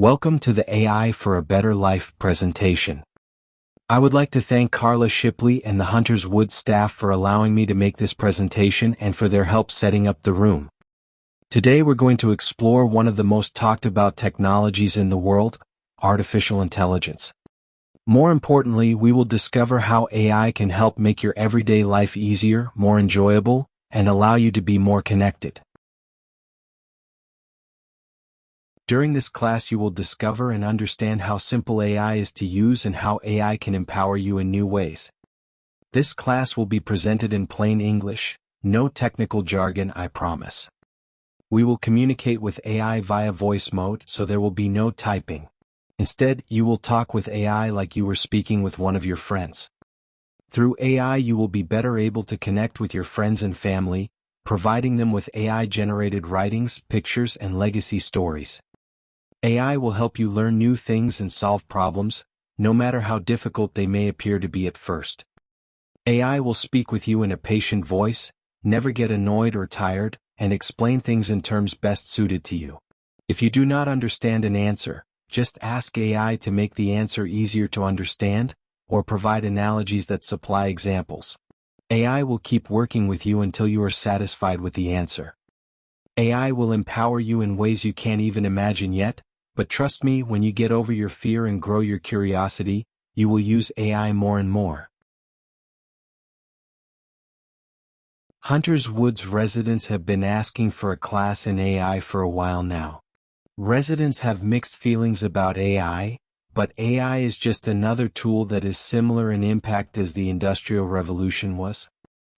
Welcome to the AI for a Better Life presentation. I would like to thank Carla Shipley and the Hunters Woods staff for allowing me to make this presentation and for their help setting up the room. Today we're going to explore one of the most talked about technologies in the world, artificial intelligence. More importantly, we will discover how AI can help make your everyday life easier, more enjoyable, and allow you to be more connected. During this class you will discover and understand how simple AI is to use and how AI can empower you in new ways. This class will be presented in plain English, no technical jargon, I promise. We will communicate with AI via voice mode, so there will be no typing. Instead, you will talk with AI like you were speaking with one of your friends. Through AI you will be better able to connect with your friends and family, providing them with AI-generated writings, pictures, and legacy stories. AI will help you learn new things and solve problems, no matter how difficult they may appear to be at first. AI will speak with you in a patient voice, never get annoyed or tired, and explain things in terms best suited to you. If you do not understand an answer, just ask AI to make the answer easier to understand, or provide analogies that supply examples. AI will keep working with you until you are satisfied with the answer. AI will empower you in ways you can't even imagine yet, but trust me, when you get over your fear and grow your curiosity, you will use AI more and more. Hunters Woods residents have been asking for a class in AI for a while now. Residents have mixed feelings about AI, but AI is just another tool that is similar in impact as the Industrial Revolution was.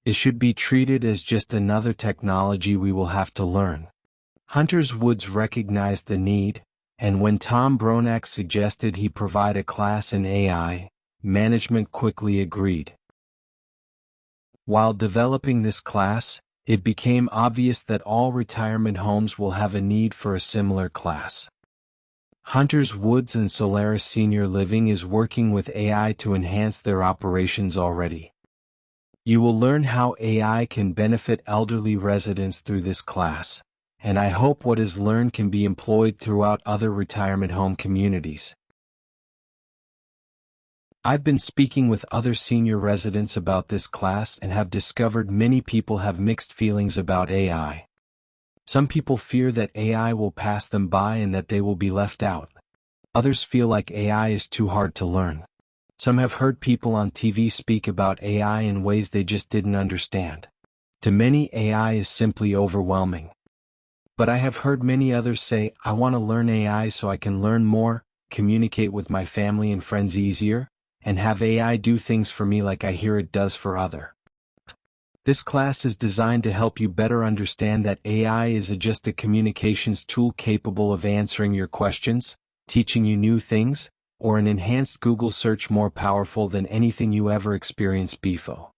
It should be treated as just another technology we will have to learn. Hunters Woods recognized the need, and when Tom Bronack suggested he provide a class in AI, management quickly agreed. While developing this class, it became obvious that all retirement homes will have a need for a similar class. Hunters Woods and Solaris Senior Living is working with AI to enhance their operations already. You will learn how AI can benefit elderly residents through this class, and I hope what is learned can be employed throughout other retirement home communities. I've been speaking with other senior residents about this class and have discovered many people have mixed feelings about AI. Some people fear that AI will pass them by and that they will be left out. Others feel like AI is too hard to learn. Some have heard people on TV speak about AI in ways they just didn't understand. To many, AI is simply overwhelming. But I have heard many others say, I want to learn AI so I can learn more, communicate with my family and friends easier, and have AI do things for me like I hear it does for others. This class is designed to help you better understand that AI is just a communications tool capable of answering your questions, teaching you new things, or an enhanced Google search more powerful than anything you ever experienced before.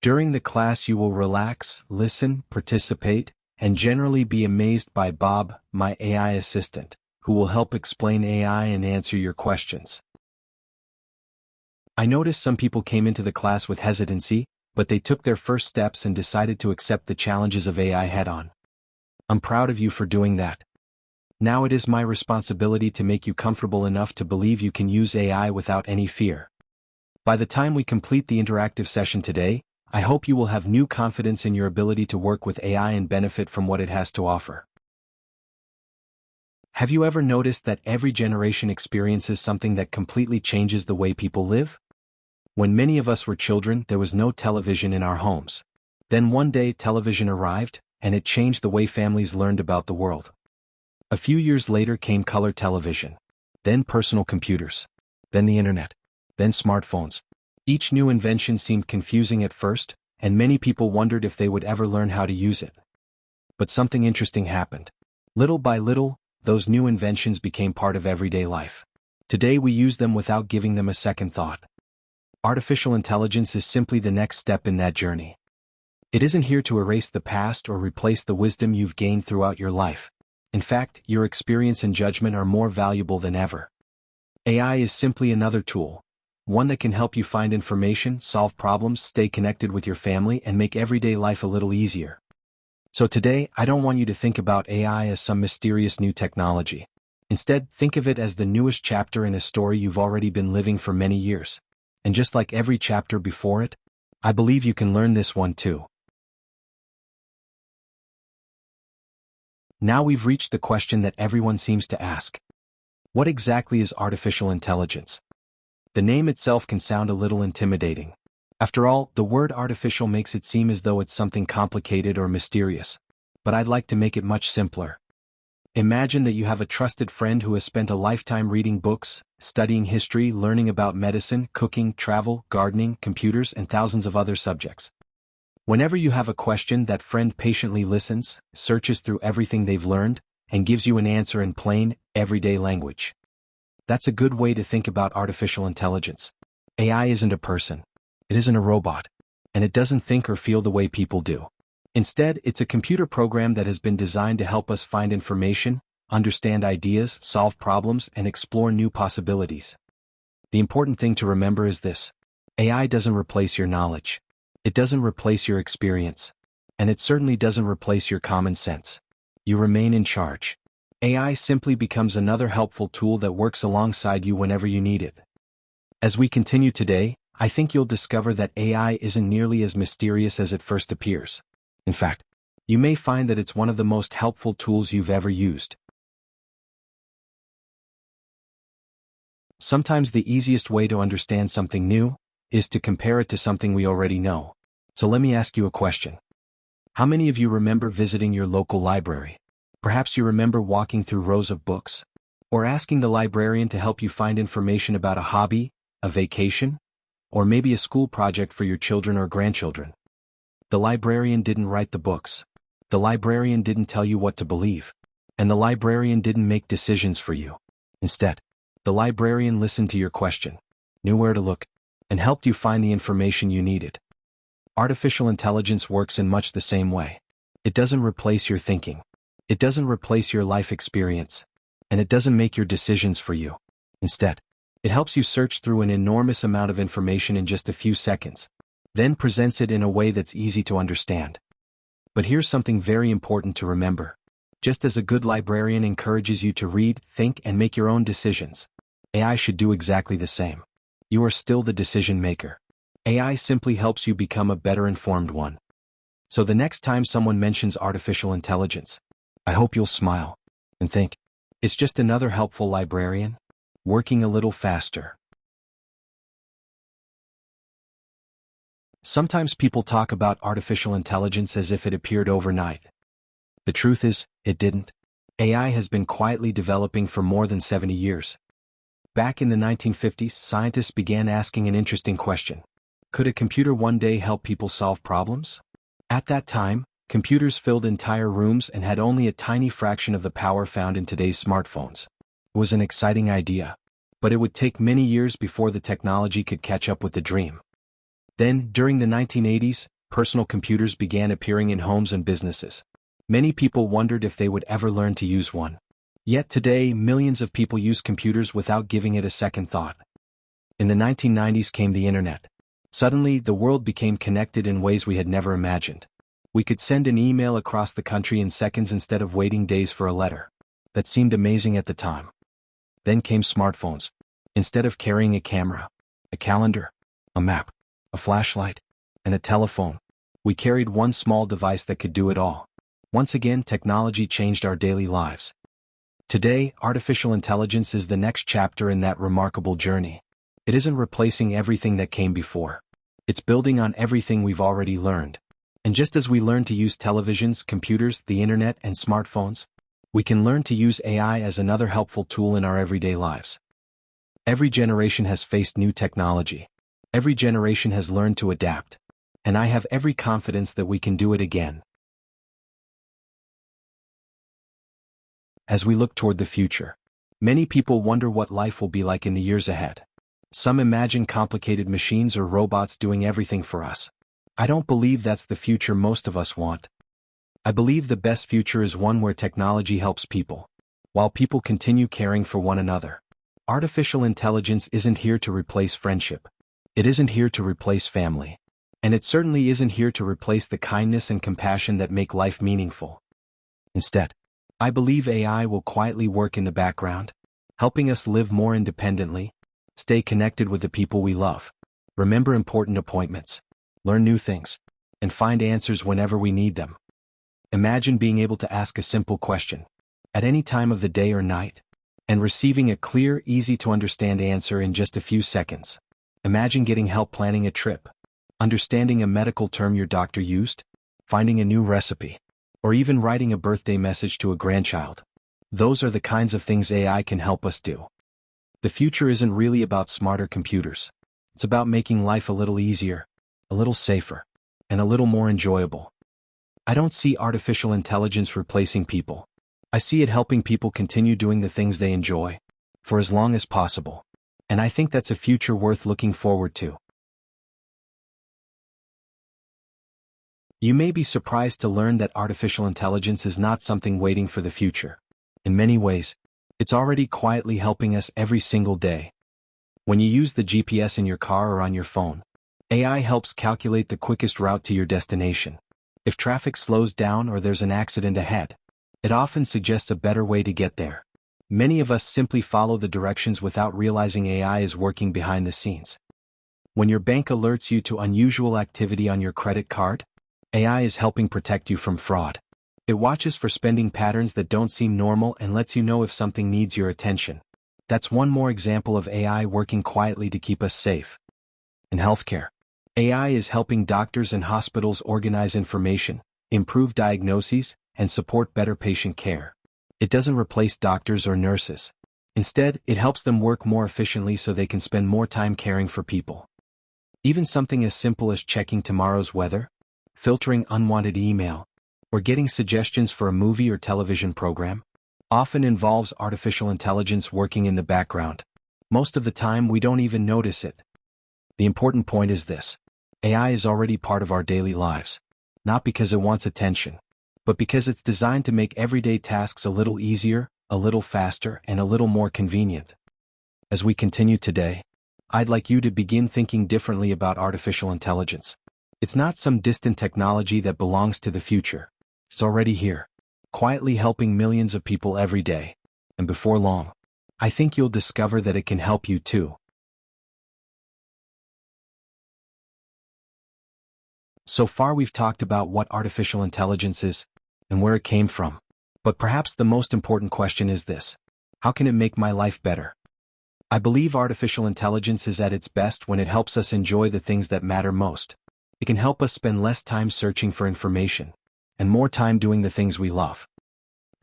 During the class you will relax, listen, participate, and generally be amazed by Bob, my AI assistant, who will help explain AI and answer your questions. I noticed some people came into the class with hesitancy, but they took their first steps and decided to accept the challenges of AI head-on. I'm proud of you for doing that. Now it is my responsibility to make you comfortable enough to believe you can use AI without any fear. By the time we complete the interactive session today, I hope you will have new confidence in your ability to work with AI and benefit from what it has to offer. Have you ever noticed that every generation experiences something that completely changes the way people live? When many of us were children, there was no television in our homes. Then one day television arrived, and it changed the way families learned about the world. A few years later came color television, then personal computers, then the internet, then smartphones. Each new invention seemed confusing at first, and many people wondered if they would ever learn how to use it. But something interesting happened. Little by little, those new inventions became part of everyday life. Today we use them without giving them a second thought. Artificial intelligence is simply the next step in that journey. It isn't here to erase the past or replace the wisdom you've gained throughout your life. In fact, your experience and judgment are more valuable than ever. AI is simply another tool, one that can help you find information, solve problems, stay connected with your family, and make everyday life a little easier. So today, I don't want you to think about AI as some mysterious new technology. Instead, think of it as the newest chapter in a story you've already been living for many years. And just like every chapter before it, I believe you can learn this one too. Now we've reached the question that everyone seems to ask. What exactly is artificial intelligence? The name itself can sound a little intimidating. After all, the word artificial makes it seem as though it's something complicated or mysterious. But I'd like to make it much simpler. Imagine that you have a trusted friend who has spent a lifetime reading books, studying history, learning about medicine, cooking, travel, gardening, computers, and thousands of other subjects. Whenever you have a question, that friend patiently listens, searches through everything they've learned, and gives you an answer in plain, everyday language. That's a good way to think about artificial intelligence. AI isn't a person. It isn't a robot. And it doesn't think or feel the way people do. Instead, it's a computer program that has been designed to help us find information, understand ideas, solve problems, and explore new possibilities. The important thing to remember is this: AI doesn't replace your knowledge. It doesn't replace your experience. And it certainly doesn't replace your common sense. You remain in charge. AI simply becomes another helpful tool that works alongside you whenever you need it. As we continue today, I think you'll discover that AI isn't nearly as mysterious as it first appears. In fact, you may find that it's one of the most helpful tools you've ever used. Sometimes the easiest way to understand something new is to compare it to something we already know. So let me ask you a question. How many of you remember visiting your local library? Perhaps you remember walking through rows of books, or asking the librarian to help you find information about a hobby, a vacation, or maybe a school project for your children or grandchildren. The librarian didn't write the books. The librarian didn't tell you what to believe. And the librarian didn't make decisions for you. Instead, the librarian listened to your question, knew where to look, and helped you find the information you needed. Artificial intelligence works in much the same way. It doesn't replace your thinking. It doesn't replace your life experience. And it doesn't make your decisions for you. Instead, it helps you search through an enormous amount of information in just a few seconds, then presents it in a way that's easy to understand. But here's something very important to remember. Just as a good librarian encourages you to read, think, and make your own decisions, AI should do exactly the same. You are still the decision maker. AI simply helps you become a better informed one. So the next time someone mentions artificial intelligence, I hope you'll smile and think, it's just another helpful librarian, working a little faster. Sometimes people talk about artificial intelligence as if it appeared overnight. The truth is, it didn't. AI has been quietly developing for more than 70 years. Back in the 1950s, scientists began asking an interesting question. Could a computer one day help people solve problems? At that time, computers filled entire rooms and had only a tiny fraction of the power found in today's smartphones. It was an exciting idea, but it would take many years before the technology could catch up with the dream. Then, during the 1980s, personal computers began appearing in homes and businesses. Many people wondered if they would ever learn to use one. Yet today, millions of people use computers without giving it a second thought. In the 1990s came the internet. Suddenly, the world became connected in ways we had never imagined. We could send an email across the country in seconds instead of waiting days for a letter. That seemed amazing at the time. Then came smartphones. Instead of carrying a camera, a calendar, a map, a flashlight, and a telephone, we carried one small device that could do it all. Once again, technology changed our daily lives. Today, artificial intelligence is the next chapter in that remarkable journey. It isn't replacing everything that came before. It's building on everything we've already learned. And just as we learn to use televisions, computers, the internet, and smartphones, we can learn to use AI as another helpful tool in our everyday lives. Every generation has faced new technology. Every generation has learned to adapt. And I have every confidence that we can do it again. As we look toward the future, many people wonder what life will be like in the years ahead. Some imagine complicated machines or robots doing everything for us. I don't believe that's the future most of us want. I believe the best future is one where technology helps people, while people continue caring for one another. Artificial intelligence isn't here to replace friendship. It isn't here to replace family. And it certainly isn't here to replace the kindness and compassion that make life meaningful. Instead, I believe AI will quietly work in the background, helping us live more independently, stay connected with the people we love, remember important appointments, learn new things, and find answers whenever we need them. Imagine being able to ask a simple question at any time of the day or night, and receiving a clear, easy-to-understand answer in just a few seconds. Imagine getting help planning a trip, understanding a medical term your doctor used, finding a new recipe, or even writing a birthday message to a grandchild. Those are the kinds of things AI can help us do. The future isn't really about smarter computers. It's about making life a little easier, a little safer, and a little more enjoyable. I don't see artificial intelligence replacing people. I see it helping people continue doing the things they enjoy, for as long as possible. And I think that's a future worth looking forward to. You may be surprised to learn that artificial intelligence is not something waiting for the future. In many ways, it's already quietly helping us every single day. When you use the GPS in your car or on your phone, AI helps calculate the quickest route to your destination. If traffic slows down or there's an accident ahead, it often suggests a better way to get there. Many of us simply follow the directions without realizing AI is working behind the scenes. When your bank alerts you to unusual activity on your credit card, AI is helping protect you from fraud. It watches for spending patterns that don't seem normal and lets you know if something needs your attention. That's one more example of AI working quietly to keep us safe. In healthcare, AI is helping doctors and hospitals organize information, improve diagnoses, and support better patient care. It doesn't replace doctors or nurses. Instead, it helps them work more efficiently so they can spend more time caring for people. Even something as simple as checking tomorrow's weather, filtering unwanted email, or getting suggestions for a movie or television program, often involves artificial intelligence working in the background. Most of the time we don't even notice it. The important point is this: AI is already part of our daily lives, not because it wants attention, but because it's designed to make everyday tasks a little easier, a little faster, and a little more convenient. As we continue today, I'd like you to begin thinking differently about artificial intelligence. It's not some distant technology that belongs to the future. It's already here, quietly helping millions of people every day. And before long, I think you'll discover that it can help you too. So far we've talked about what artificial intelligence is and where it came from. But perhaps the most important question is this: how can it make my life better? I believe artificial intelligence is at its best when it helps us enjoy the things that matter most. It can help us spend less time searching for information, and more time doing the things we love.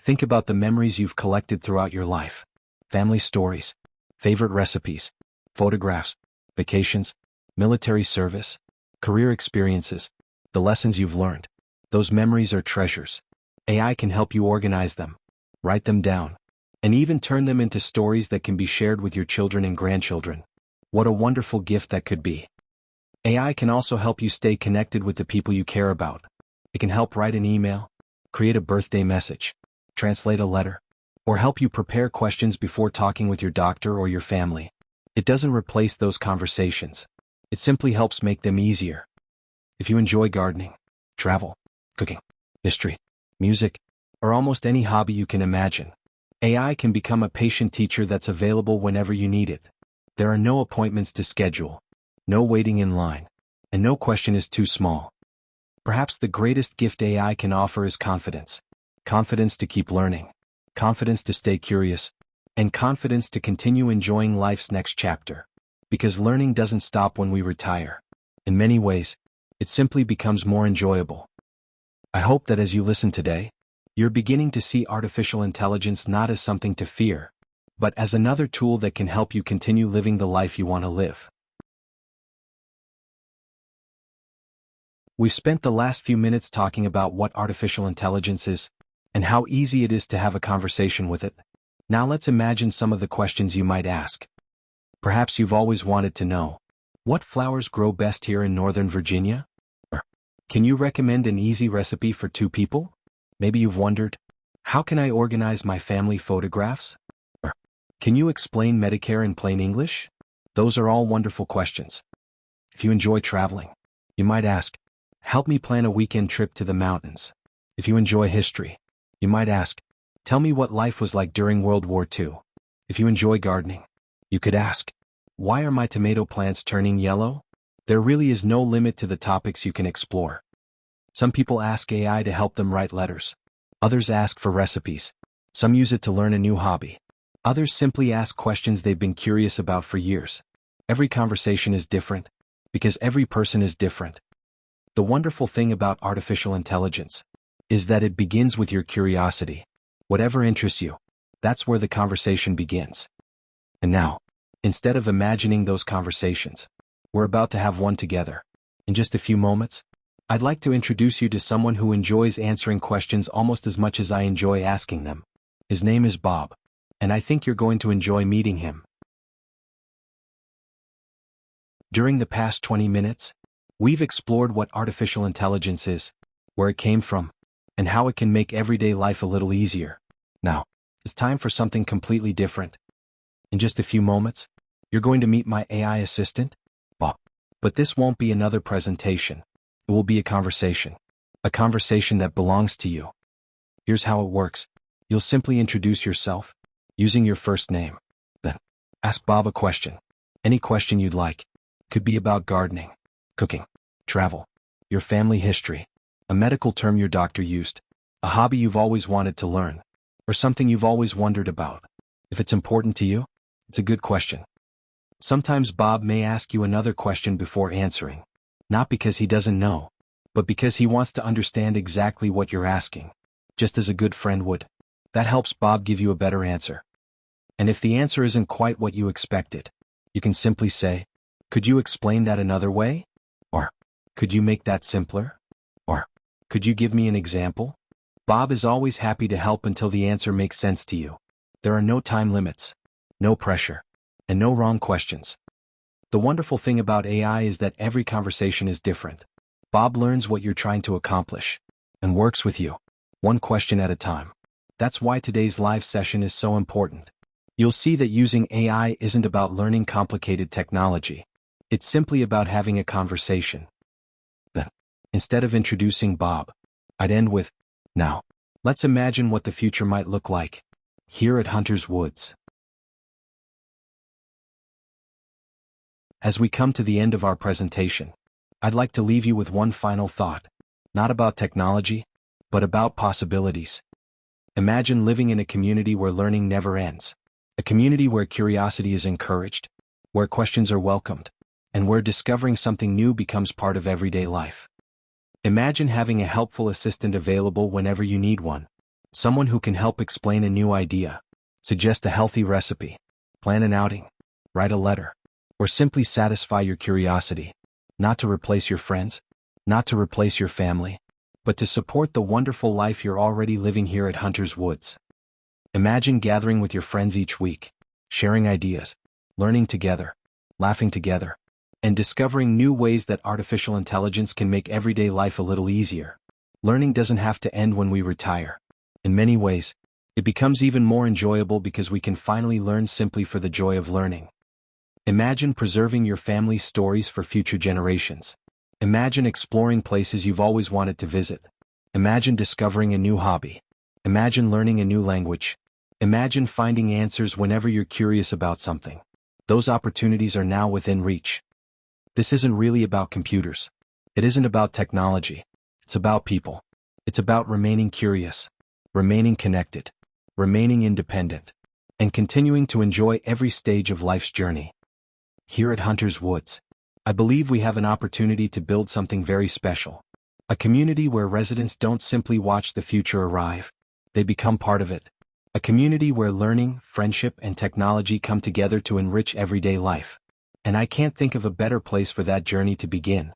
Think about the memories you've collected throughout your life. Family stories, favorite recipes, photographs, vacations, military service, career experiences, the lessons you've learned. Those memories are treasures. AI can help you organize them, write them down, and even turn them into stories that can be shared with your children and grandchildren. What a wonderful gift that could be. AI can also help you stay connected with the people you care about. It can help write an email, create a birthday message, translate a letter, or help you prepare questions before talking with your doctor or your family. It doesn't replace those conversations. It simply helps make them easier. If you enjoy gardening, travel, cooking, history, music, or almost any hobby you can imagine, AI can become a patient teacher that's available whenever you need it. There are no appointments to schedule, no waiting in line, and no question is too small. Perhaps the greatest gift AI can offer is confidence. Confidence to keep learning, confidence to stay curious, and confidence to continue enjoying life's next chapter. Because learning doesn't stop when we retire. In many ways, it simply becomes more enjoyable. I hope that as you listen today, you're beginning to see artificial intelligence not as something to fear, but as another tool that can help you continue living the life you want to live. We've spent the last few minutes talking about what artificial intelligence is, and how easy it is to have a conversation with it. Now let's imagine some of the questions you might ask. Perhaps you've always wanted to know, what flowers grow best here in Northern Virginia? Or, can you recommend an easy recipe for 2 people? Maybe you've wondered, how can I organize my family photographs? Or, can you explain Medicare in plain English? Those are all wonderful questions. If you enjoy traveling, you might ask, help me plan a weekend trip to the mountains. If you enjoy history, you might ask, Tell me what life was like during World War II. If you enjoy gardening, you could ask, why are my tomato plants turning yellow? There really is no limit to the topics you can explore. Some people ask AI to help them write letters. Others ask for recipes. Some use it to learn a new hobby. Others simply ask questions they've been curious about for years. Every conversation is different, because every person is different. The wonderful thing about artificial intelligence is that it begins with your curiosity. Whatever interests you, that's where the conversation begins. And now, instead of imagining those conversations, we're about to have one together. In just a few moments, I'd like to introduce you to someone who enjoys answering questions almost as much as I enjoy asking them. His name is Bob, and I think you're going to enjoy meeting him. During the past 20 minutes, we've explored what artificial intelligence is, where it came from, and how it can make everyday life a little easier. Now, it's time for something completely different. In just a few moments, you're going to meet my AI assistant, Bob. But this won't be another presentation. It will be a conversation that belongs to you. Here's how it works. You'll simply introduce yourself, using your first name. Then, ask Bob a question. Any question you'd like. Could be about gardening, cooking, travel, your family history, a medical term your doctor used, a hobby you've always wanted to learn, or something you've always wondered about. If it's important to you, it's a good question. Sometimes Bob may ask you another question before answering, not because he doesn't know, but because he wants to understand exactly what you're asking, just as a good friend would. That helps Bob give you a better answer. And if the answer isn't quite what you expected, you can simply say, could you explain that another way? Or, could you make that simpler? Or, could you give me an example? Bob is always happy to help until the answer makes sense to you. There are no time limits, no pressure, and no wrong questions. The wonderful thing about AI is that every conversation is different. Bob learns what you're trying to accomplish, and works with you, one question at a time. That's why today's live session is so important. You'll see that using AI isn't about learning complicated technology. It's simply about having a conversation. Then, instead of introducing Bob, I'd end with, now, let's imagine what the future might look like, here at Hunter's Woods. As we come to the end of our presentation, I'd like to leave you with one final thought, not about technology, but about possibilities. Imagine living in a community where learning never ends, a community where curiosity is encouraged, where questions are welcomed, and where discovering something new becomes part of everyday life. Imagine having a helpful assistant available whenever you need one, someone who can help explain a new idea, suggest a healthy recipe, plan an outing, write a letter, or simply satisfy your curiosity, not to replace your friends, not to replace your family, but to support the wonderful life you're already living here at Hunter's Woods. Imagine gathering with your friends each week, sharing ideas, learning together, laughing together, and discovering new ways that artificial intelligence can make everyday life a little easier. Learning doesn't have to end when we retire. In many ways, it becomes even more enjoyable because we can finally learn simply for the joy of learning. Imagine preserving your family's stories for future generations. Imagine exploring places you've always wanted to visit. Imagine discovering a new hobby. Imagine learning a new language. Imagine finding answers whenever you're curious about something. Those opportunities are now within reach. This isn't really about computers. It isn't about technology. It's about people. It's about remaining curious, remaining connected, remaining independent, and continuing to enjoy every stage of life's journey. Here at Hunter's Woods, I believe we have an opportunity to build something very special. A community where residents don't simply watch the future arrive, they become part of it. A community where learning, friendship, and technology come together to enrich everyday life. And I can't think of a better place for that journey to begin.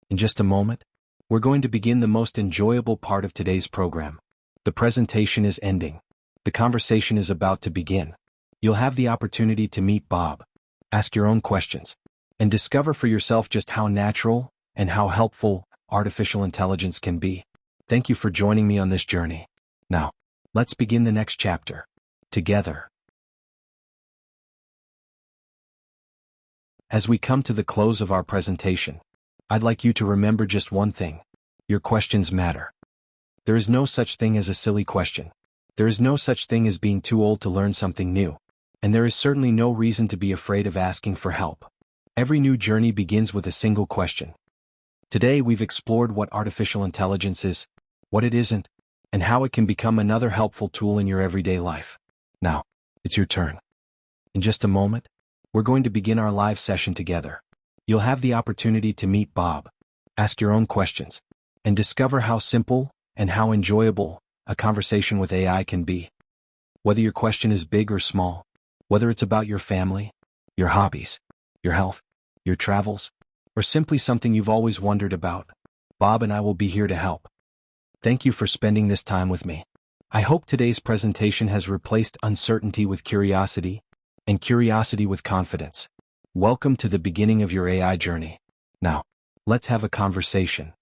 In just a moment, we're going to begin the most enjoyable part of today's program. The presentation is ending. The conversation is about to begin. You'll have the opportunity to meet Bob, ask your own questions, and discover for yourself just how natural and how helpful artificial intelligence can be. Thank you for joining me on this journey. Now, let's begin the next chapter, together. As we come to the close of our presentation, I'd like you to remember just one thing. Your questions matter. There is no such thing as a silly question. There is no such thing as being too old to learn something new, and there is certainly no reason to be afraid of asking for help. Every new journey begins with a single question. Today we've explored what artificial intelligence is, what it isn't, and how it can become another helpful tool in your everyday life. Now, it's your turn. In just a moment, we're going to begin our live session together. You'll have the opportunity to meet Bob, ask your own questions, and discover how simple and how enjoyable a conversation with AI can be. Whether your question is big or small, whether it's about your family, your hobbies, your health, your travels, or simply something you've always wondered about, Bob and I will be here to help. Thank you for spending this time with me. I hope today's presentation has replaced uncertainty with curiosity, and curiosity with confidence. Welcome to the beginning of your AI journey. Now, let's have a conversation.